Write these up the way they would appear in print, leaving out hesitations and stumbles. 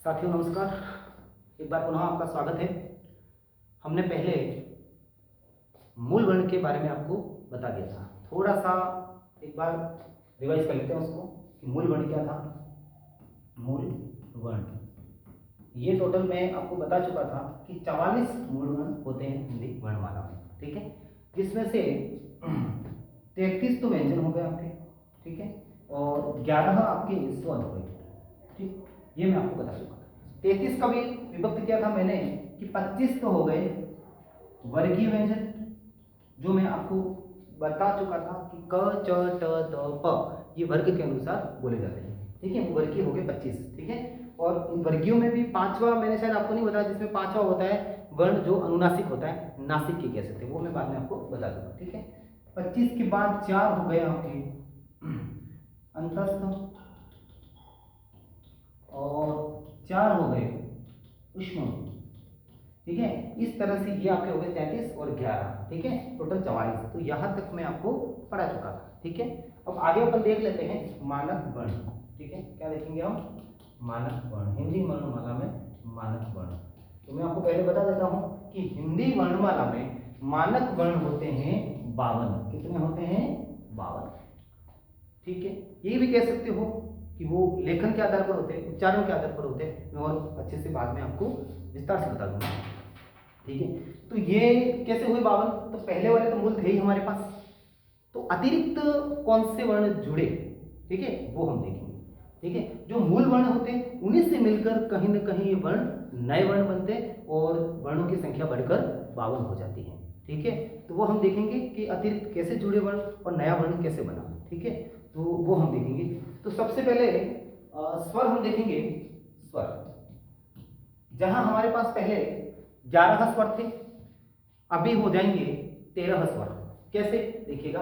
साथियों नमस्कार। एक बार पुनः आपका स्वागत है। हमने पहले मूल वर्ण के बारे में आपको बता दिया था। थोड़ा सा एक बार रिवाइज कर लेते हैं उसको कि मूल वर्ण क्या था। मूल वर्ण ये टोटल मैं आपको बता चुका था कि 44 मूल वर्ण होते हैं हिंदी वर्णमाला में, ठीक है, जिसमें से 33 तो व्यंजन हो गए आपके, ठीक है, और 11 आपके स्वर हो गए, ठीक, ये मैं आपको बता चुका था। 33 का भी विभक्त किया था मैंने कि 25 तो हो गए वर्गीय व्यंजन, जो मैं आपको बता चुका था कि क च ट द प ये वर्ग के अनुसार बोले जाते हैं, ठीक है, वो वर्गीय हो गए 25, ठीक है। और इन वर्गीयों में भी पांचवा मैंने शायद आपको नहीं बताया, जिसमें पांचवा होता है वर्ण जो अनुनासिक होता है, नासिक के कह सकते हैं, वो मैं बाद में आपको बता दूंगा, ठीक है। 25 के बाद 4 हो गए आपके अंतस्थ और 4 हो गए ऊष्म, ठीक है। इस तरह से ये आपके हो गए 33 और 11, ठीक है, टोटल 44। तो यहाँ तक मैं आपको पढ़ा चुका था, ठीक है। अब आगे अपन देख लेते हैं मानक वर्ण, ठीक है। क्या देखेंगे हम? मानक वर्ण, हिंदी वर्णमाला में मानक वर्ण। तो मैं आपको पहले बता देता हूँ कि हिंदी वर्णमाला में मानक वर्ण होते हैं 52। कितने होते हैं? 52, ठीक है। ये भी कह सकते हो कि वो लेखन के आधार पर होते हैं, उच्चारण के आधार पर होते हैं। मैं और अच्छे से बाद में आपको विस्तार से बता दूंगा, ठीक है। तो ये कैसे हुए 52? तो पहले वाले तो मूल थे ही हमारे पास, तो अतिरिक्त कौन से वर्ण जुड़े, ठीक है, वो हम देखेंगे, ठीक है। जो मूल वर्ण होते हैं उन्हीं से मिलकर कहीं ना कहीं ये वर्ण नए वर्ण बनते हैं और वर्णों की संख्या बढ़कर 52 हो जाती है, ठीक है। तो वो हम देखेंगे कि अतिरिक्त कैसे जुड़े वर्ण और नया वर्ण कैसे बना, ठीक है, तो वो हम देखेंगे। तो सबसे पहले स्वर हम देखेंगे। स्वर, जहां हमारे पास पहले 11 स्वर थे, अभी हो जाएंगे 13 स्वर। कैसे? देखिएगा,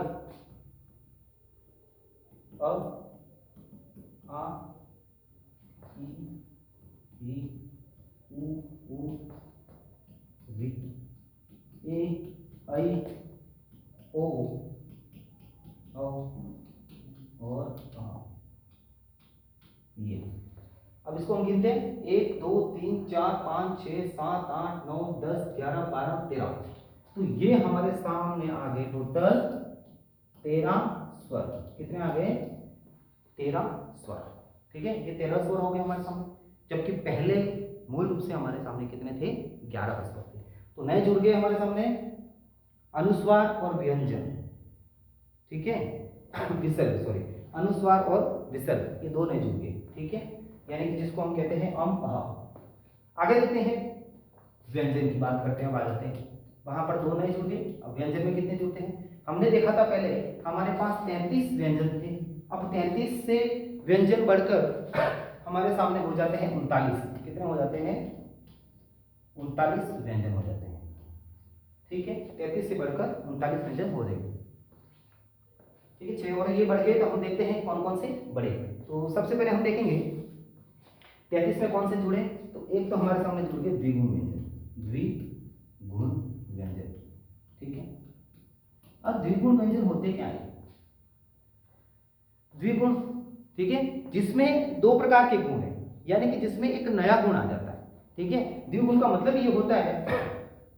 अ, आ, ई, उ, रि, ए, ऐ, ओ, औ और आ। ये अब इसको हम गिनते हैं 1 2 3 4 5 6 7 8 9 10 11 12 13। तो ये हमारे सामने आ गए टोटल 13 स्वर। कितने आ गए? 13 स्वर, ठीक है। ये 13 स्वर हो गए हमारे सामने, जबकि पहले मूल रूप से हमारे सामने कितने थे? 11 स्वर थे। तो नए जुड़ गए हमारे सामने अनुस्वार और व्यंजन, ठीक है, विसर्ग, सॉरी, अनुस्वार और विसर्ग, ये दो नए जुड़ गए, ठीक है, यानी कि जिसको हम कहते हैं अम अह। आगे देखते हैं व्यंजन की बात करते हैं, अब आ जाते हैं। वहां पर 2 नए जुड़ गए। अब व्यंजन में कितने जुड़ते हैं? हमने देखा था पहले हमारे पास 33 व्यंजन थे। अब 33 से व्यंजन बढ़कर हमारे सामने हो जाते हैं 39। कितने हो जाते हैं? 39 व्यंजन हो जाते हैं, ठीक है। 33 से बढ़कर 39 व्यंजन हो जाएंगे, ठीक है। 6 और ये बढ़ गए, तो हम देखते हैं कौन कौन से बढ़े। तो सबसे पहले हम देखेंगे 33 में कौन से जुड़े। तो एक तो हमारे सामने जुड़ गए द्विगुण व्यंजन, द्विगुण व्यंजन, ठीक है। अब द्विगुण व्यंजन होते क्या है? द्विगुण, ठीक है, जिसमें 2 प्रकार के गुण हैं, यानी कि जिसमें एक नया गुण आ जाता है, ठीक है। द्विगुण का मतलब ये होता है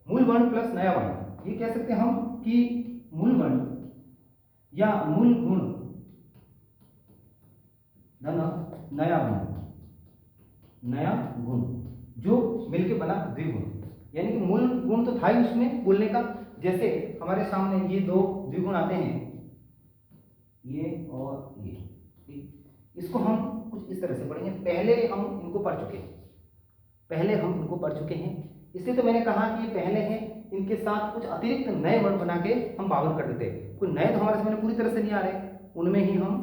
मूल वर्ण प्लस नया वर्ण। ये कह सकते हैं हम कि मूल वर्ण या मूल गुण धन नया गुण, नया गुण जो मिलके बना द्विगुण। यानी कि मूल गुण तो था ही उसमें बोलने का, जैसे हमारे सामने ये 2 द्विगुण आते हैं, ये और ये, ठीक। इसको हम कुछ इस तरह से पढ़ेंगे। पहले हम इनको पढ़ चुके हैं, पहले हम इनको पढ़ चुके हैं, इसलिए तो मैंने कहा कि ये पहले हैं, इनके साथ कुछ अतिरिक्त नए वर्ण बना के हम 52 कर देते हैं। कोई नए तो हमारे सामने पूरी तरह से नहीं आ रहे, उनमें ही हम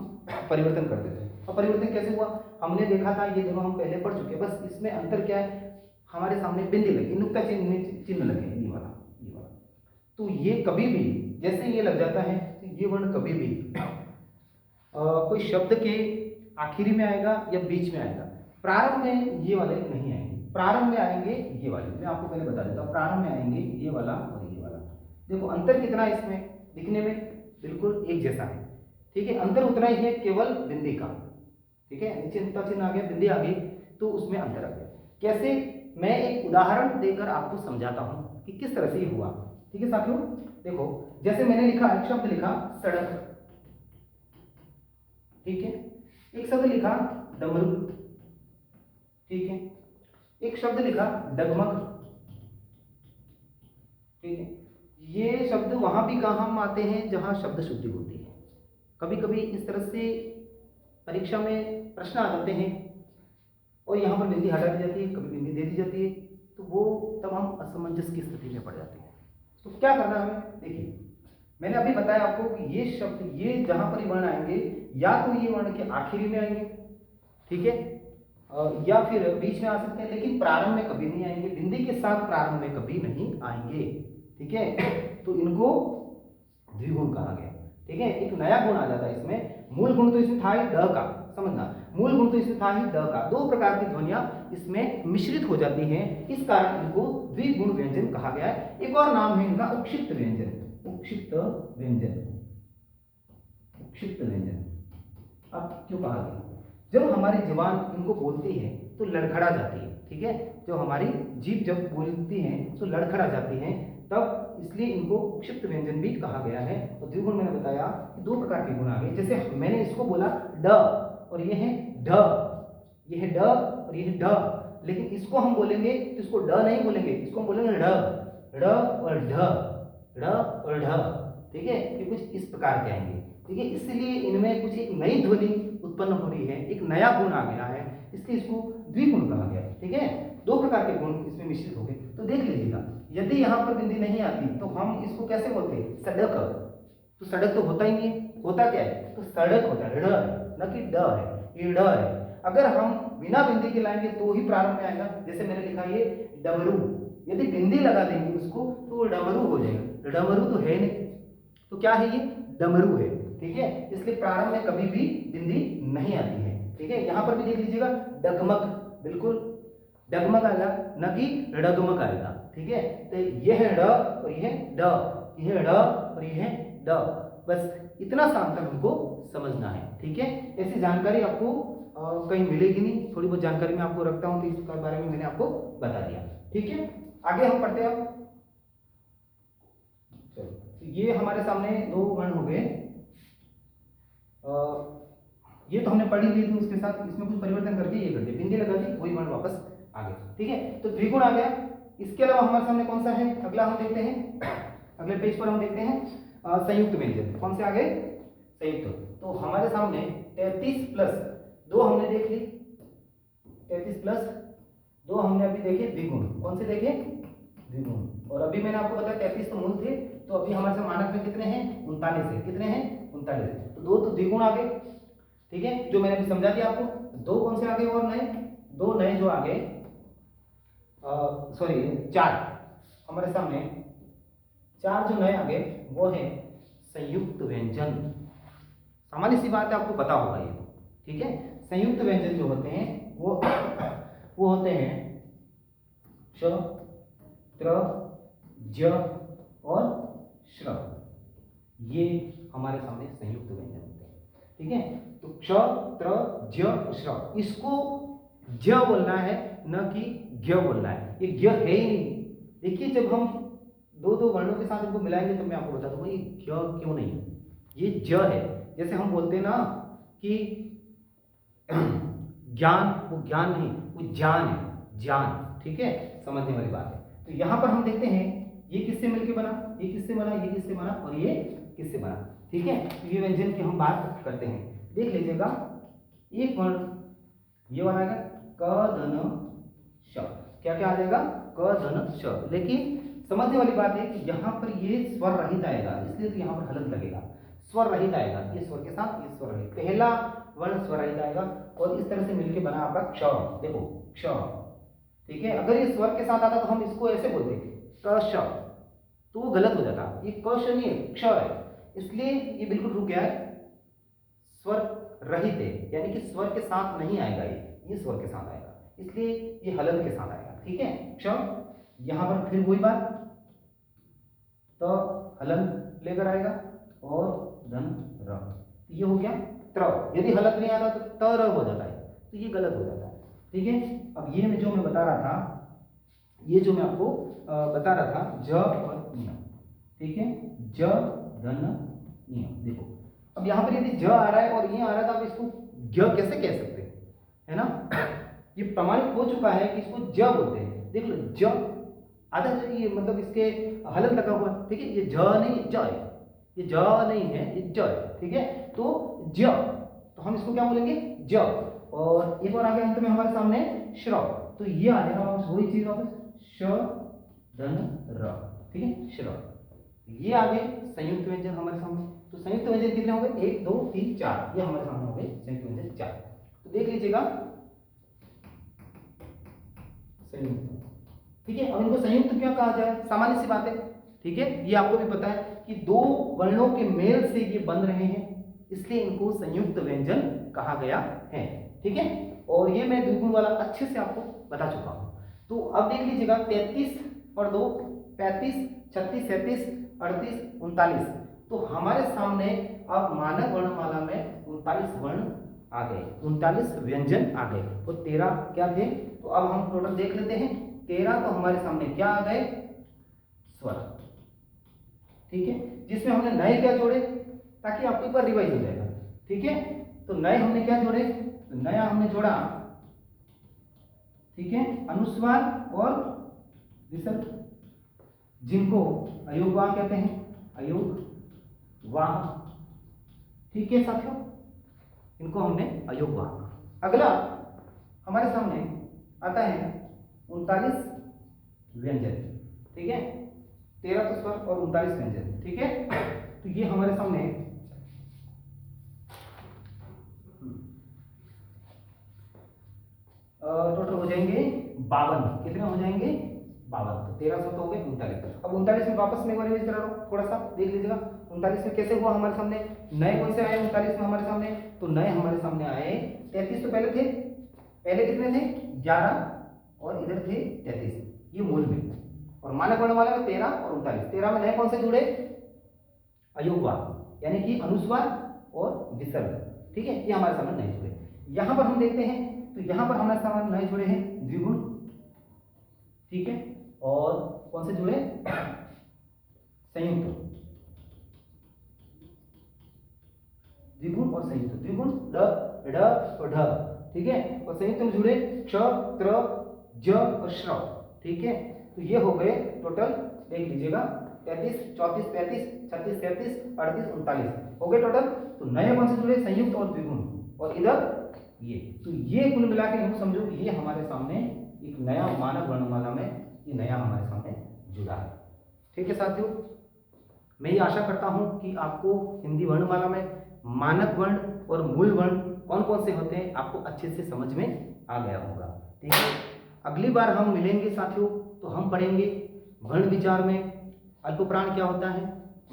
परिवर्तन कर देते हैं। और परिवर्तन कैसे हुआ? हमने देखा था, ये दोनों हम पहले पढ़ चुके हैं, बस इसमें अंतर क्या है, हमारे सामने बिंदी लगी, नुक्ता चिन्ह लगे, ये वाला, ये वाला। तो ये कभी भी जैसे ये लग जाता है, तो ये वर्ण कभी भी कोई शब्द के आखिरी में आएगा या बीच में आएगा। प्रारंभ में ये वाले नहीं आएंगे, प्रारंभ में आएंगे ये वाले। मैं आपको पहले बता देता हूँ, प्रारंभ में आएंगे ये वाला और ये वाला। देखो अंतर कितना है इसमें, दिखने में बिल्कुल एक जैसा है, ठीक है। अंतर उतना ही है केवल बिंदी का, ठीक है। नीचे नुक्ता चिन्ह आ गया, बिंदी आ गई, तो उसमें अंतर आ गया। कैसे, मैं एक उदाहरण देकर आपको समझाता हूं कि किस तरह से ये हुआ। ठीक है साथियों, देखो जैसे मैंने लिखा, एक शब्द लिखा सड़क, ठीक है, एक शब्द लिखा डमरू, ठीक है, एक शब्द लिखा डगमग, ठीक है। ये शब्द वहां भी काम आते हैं जहां शब्द शुद्धि होती है। कभी कभी इस तरह से परीक्षा में प्रश्न आ जाते हैं और यहाँ पर बिंदी हटा दी जाती है, कभी बिंदी दे दी जाती है, तो वो तब हम असमंजस की स्थिति में पड़ जाते हैं। तो क्या करना है हमें, देखिए मैंने अभी बताया आपको कि ये शब्द, ये जहां पर वर्ण आएंगे या तो ये वर्ण के आखिरी में आएंगे, ठीक है, या फिर बीच में आ सकते हैं, लेकिन प्रारंभ में कभी नहीं आएंगे, बिंदी के साथ प्रारंभ में कभी नहीं आएंगे, ठीक है। तो इनको द्विगुण कहा गया, ठीक है। एक नया गुण आ जाता है इसमें। मूल गुण तो इसमें था ही ड का, समझना, मूल गुण तो इसमें था ही ड का। दो प्रकार की ध्वनियां इसमें मिश्रित हो जाती हैं, इस कारण इनको द्विगुण व्यंजन कहा गया है। एक और नाम है इनका उक्षिप्त व्यंजन, उक्षिप्त व्यंजन, उक्षिप्त व्यंजन। अब क्यों कहा गया, जब हमारी जुबान इनको बोलती है तो लड़खड़ा जाती है, ठीक है, जो हमारी जीभ जब बोलती है तो लड़खड़ा जाती है, तब इसलिए इनको उक्षिप्त व्यंजन भी कहा गया है। और द्विगुण मैंने बताया कि दो प्रकार के गुण आ गए, जैसे मैंने इसको बोला ड और ये है ढ, ये है ड और ये है ढ, लेकिन इसको हम बोलेंगे तो इसको ड नहीं बोलेंगे, इसको हम बोलेंगे ढ, ढ और ढ, ढ और ढ, ठीक है। ये कुछ इस प्रकार के आएंगे, ठीक है। इसलिए इनमें कुछ एक नई ध्वनि उत्पन्न हो रही है, एक नया गुण आ गया है, इसलिए इसको द्विगुण कहा गया, ठीक है। दो प्रकार के गुण इसमें मिश्रित हो गए। तो देख लीजिएगा, यदि यहाँ पर बिंदी नहीं आती तो हम इसको कैसे बोलते हैं, सड़क। तो सड़क तो होता ही नहीं है, होता क्या है, तो सड़क होता है, ड़ है, न कि ड है, ये ड है। अगर हम बिना बिंदी के लाएंगे तो ही प्रारंभ में आएगा, जैसे मैंने लिखा ये डमरू, यदि बिंदी लगा देंगे उसको तो वो डमरू हो जाएगा। डमरू तो है नहीं, तो क्या है, ये डमरू है, ठीक है। इसलिए प्रारंभ में कभी भी बिंदी नहीं आती है, ठीक है। यहां पर भी देख लीजिएगा डगमग, बिल्कुल डगमग आएगा, न कि डगमग आएगा, ठीक है। तो यह है ड और यह है ड, यह है ड और यह है ड, बस इतना सा अंतर हमको समझना है, ठीक है। ऐसी जानकारी आपको कहीं मिलेगी नहीं, थोड़ी बहुत जानकारी मैं आपको रखता हूं, तो इसके बारे में मैंने आपको बता दिया, ठीक है। आगे हम पढ़ते हैं। चलो, ये हमारे सामने दो वर्ण हो गए, ये तो हमने पढ़ी ली थी, उसके साथ इसमें कुछ परिवर्तन करके ये कर दिया, बिंदी लगा दी, वही वर्ण वापस आ गया, ठीक है। तो द्विगुण आ गया। इसके अलावा हमारे सामने कौन सा है, अगला हम देखते हैं, अगले पेज पर हम देखते हैं संयुक्त व्यंजन। कौन से आ गए, संयुक्त। तो हमारे सामने 33 प्लस 2 हमने देख ली, 33 प्लस 2 हमने अभी देखे द्विगुण। कौन से देखे, द्विगुण। और अभी मैंने आपको बताया 33 तो मूल थे, तो अभी हमारे सामने मानक में कितने हैं, 39 है, कितने हैं, 39। तो 2 तो द्विगुण आ गए, ठीक है, जो मैंने अभी समझा दिया आपको। 2 कौन से आ गए और नए, 2 नए जो आ गए, सॉरी 4 हमारे सामने, 4 जो नए आ गए वो है संयुक्त व्यंजन। सामान्य सी बात है, आपको पता होगा ये, ठीक है। संयुक्त व्यंजन जो होते हैं वो होते हैं श, त्र, ज और श्र, ये हमारे सामने संयुक्त व्यंजन होते हैं, ठीक है। तो क्ष, त्र, ज, श्र, इसको ज बोलना है, न कि ज्ञ बोलना है। ये ज्ञ है ही नहीं। देखिए जब हम दो दो वर्णों के साथ इनको मिलाएंगे तो मैं आपको बता दूंगा ये ज्ञ क्यों नहीं, ये ज है। जैसे हम बोलते हैं ना कि ज्ञान, वो ज्ञान नहीं, वो जान है, जान, ठीक है, समझने वाली बात है। तो यहां पर हम देखते हैं ये किससे मिलके बना, ये किससे बना, ये किससे बना और ये किससे बना, ठीक है। तो ये व्यंजन की हम बात करते हैं, देख लीजिएगा। एक वर्ण ये वाला आएगा क धन श, क्या क्या आ जाएगा, क धन श। लेकिन समझने वाली बात है कि यहाँ पर ये स्वर रहित आएगा, इसलिए तो यहाँ पर हलंत लगेगा, स्वर रहित आएगा, ये स्वर के साथ ये स्वर रहित, पहला वर्ण स्वर रहित आएगा और इस तरह से मिलके बना आपका क्ष, देखो क्ष, ठीक है। अगर ये स्वर के साथ आता तो हम इसको ऐसे बोलते क श, तो वो गलत हो जाता, ये क श नहीं है, क्ष है, इसलिए ये बिल्कुल रुक गया है, स्वर रहित है, यानी कि स्वर के साथ नहीं आएगा, ये स्वर के साथ आएगा, इसलिए ये हलंत के साथ आएगा, ठीक है। क्ष, यहां पर फिर वही बात, तो हलंत लेकर आएगा और धन र, ये हो गया त्र। यदि हलंत नहीं आता तो त र हो जाता है, तो ये गलत हो जाता है, ठीक है। अब ये जो मैं बता रहा था, ये जो मैं आपको बता रहा था ज और नियम, ठीक है, ज धन नियम। देखो अब यहाँ पर यदि ज आ रहा है और ये आ रहा है तो आप इसको ज कैसे कह सकते हैं, है ना। ये प्रमाणित हो चुका है कि इसको ज बोलते हैं। देख लो ज आधा ये मतलब इसके हलत लगा हुआ है, ठीक है, ये ज नहीं ज है, ये ज नहीं है, ये ज है, ठीक है। तो ज, तो हम इसको क्या बोलेंगे ज। और एक और आगे अंत में हमारे सामने श्र, तो ये आ जाएगा वापस वही चीज वापस श धन र, ठीक है, श्र। ये आ गए संयुक्त व्यंजन हमारे सामने। तो संयुक्त व्यंजन कितने हो गए 1 2 3 4, ये हमारे सामने हो गए संयुक्त व्यंजन 4। तो देख लीजिएगा संयुक्त, ठीक है। अब इनको संयुक्त क्यों कहा जाए, सामान्य सी बात है, ठीक है, ये आपको भी पता है कि दो वर्णों के मेल से ये बन रहे हैं, इसलिए इनको संयुक्त व्यंजन कहा गया है, ठीक है। और ये मैं द्विगुण वाला अच्छे से आपको बता चुका हूं। तो अब देख लीजिएगा 33 और 2 35 36 37 38 39। तो हमारे सामने अब मानक वर्णमाला में 39 वर्ण आ गए, 39 व्यंजन आ गए। तो 13 क्या थे, तो अब हम टोटल देख लेते हैं। 13 तो हमारे सामने क्या आ गए स्वर, ठीक है, जिसमें हमने नए क्या जोड़े ताकि आपको एक बार रिवाइज हो जाएगा, ठीक है। तो नए हमने क्या जोड़े, तो नया हमने जोड़ा, ठीक है, अनुस्वार और विसर्ग, जिनको अयोगवाह कहते हैं, अयोगवाह, ठीक है साथियों, इनको हमने अयोगवाह। अगला हमारे सामने आता है 39 व्यंजन, ठीक है, 13 तो स्वर और 39 व्यंजन, ठीक है। तो ये हमारे सामने टोटल हो जाएंगे 52। कितने हो जाएंगे 52। तो 1300 तो हो गए 39। अब 39 में वापस में रिवाइज करा रहा हूं, थोड़ा सा देख लीजिएगा 39 में कैसे हुआ हमारे सामने, नए कौन से आए 39 में हमारे सामने, तो नए हमारे सामने आए 33 तो पहले थे, पहले कितने थे 11 और इधर थे 33, ये मूल में। और मानक वर्णमाला में 13 और 39। 13 में नए कौन से जुड़े अयोगवाह यानी कि अनुस्वार और विसर्ग, ठीक है, ये हमारे सामने नए जुड़े। यहां पर हम देखते हैं तो यहां पर हमारे सामने नए जुड़े हैं द्विगुण, ठीक है, और कौन से जुड़े संयुक्त, द्विगुण और संयुक्त, द्विगुण ड ढ और ढ, ठीक है, और संयुक्त में जुड़े च त्र ज और श्र, ठीक है। तो ये हो गए टोटल, देख लीजिएगा 33 34 35 36 37 38 39 हो गए टोटल। तो नए कौन से जुड़े संयुक्त और द्विगुण, और इधर ये, तो ये कुल मिला के यूं समझो ये हमारे सामने एक नया मानक वर्णमाला में ये नया हमारे सामने जुड़ा है, ठीक है साथियों। मैं ये आशा करता हूं कि आपको हिंदी वर्णमाला में मानक वर्ण और मूल वर्ण कौन कौन से होते हैं आपको अच्छे से समझ में आ गया होगा, ठीक है। अगली बार हम मिलेंगे साथियों तो हम पढ़ेंगे वर्ण विचार में अल्पप्राण क्या होता है,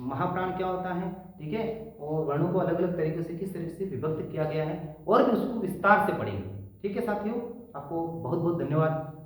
महाप्राण क्या होता है, ठीक है, और वर्णों को अलग अलग तरीके से किस तरीके से विभक्त किया गया है, और भी उसको विस्तार से पढ़ेंगे, ठीक है साथियों। आपको बहुत बहुत धन्यवाद।